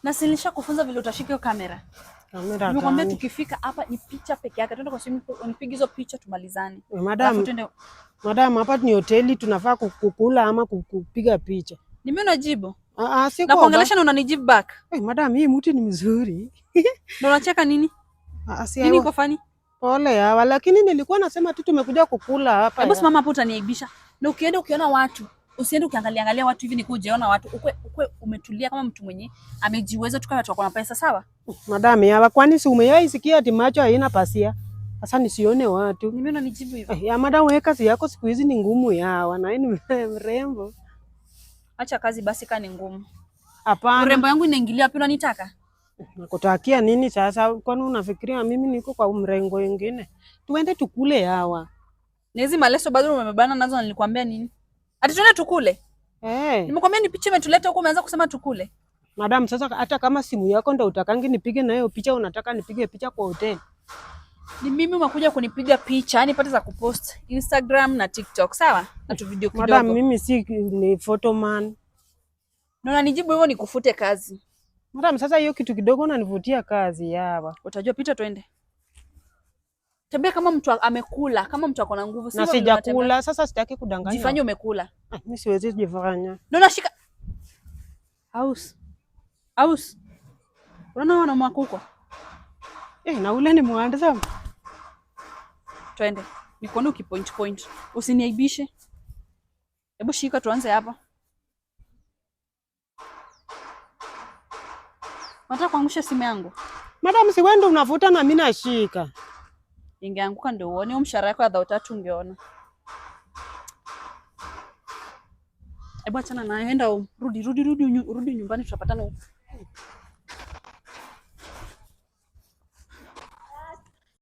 Na silisha kufunza vile utashika hiyo kamera. Kamera Nimekwambia gani? tukifika hapa ni picha peke yake. Twende kwa swimming pool, unipige hizo picha tumalizane. Madam, hapa ni hoteli, tunafaa kukula ama kupiga picha. Ni mimi unajibu? Siko. Na kuongelesha na unanijibu back. Madam, hii mti ni mzuri. Na unacheka nini? Nini iko funny? Pole yawa, lakini nilikuwa nasema tu tumekuja kukula hapa. Hebu simama hapo utaniaibisha. Na ukienda ukiona watu, usiende ukiangalia watu hivi, ni kujeona watu. Ukwe umetulia kama mtu mwenye amejiweza, tukawa watu wako na pesa, sawa? Madam yawa, kwani si umewahi sikia ati macho haina pasia? Sasa nisione watu. Ni mimi unanijibu hivyo. Ya madam, wewe kazi yako siku hizi ni ngumu yawa, na ni mrembo. Acha kazi basi kani ngumu. Hapana. Urembo yangu inaingilia wapi, unanitaka? Nakutakia nini sasa? Kwani unafikiria mimi niko kwa mrengo mwingine? Tuende tukule yawa. Na hizi maleso bado umebana nazo, na nilikwambia nini? Ati tuende tukule? Nimekwambia ni picha imetuleta huko, umeanza kusema tukule. Madam, sasa hata kama simu yako ndio utakangi nipige na hiyo picha, unataka nipige picha kwa hoteli? Ni mimi umekuja kunipiga picha, yani pata za kupost Instagram na TikTok, sawa? Na tu video kidogo. Madam, mimi si ni photo man. Na unanijibu hivyo nikufute kazi. Madam, sasa hiyo kitu kidogo unanivutia kazi yawa. Utajua pita, twende. Tembea kama mtu amekula, kama mtu akona nguvu, sio? Na sijakula, sasa sitaki kudanganya. Jifanye umekula. Mimi siwezi jifanya. Ndio nashika. Aus. Unaona wana makuko? Na ule ni muandza. Twende. Nikuone ukipoint. Usiniaibishe. Hebu shika tuanze hapa. Nataka kuangusha simu yangu. Madam, si wewe ndio unavuta na mimi nashika. Ingeanguka ndio uone mshahara wako ya 3 ungeona. Hebu achana nayo, enda rudi nyumbani, tutapatana huko.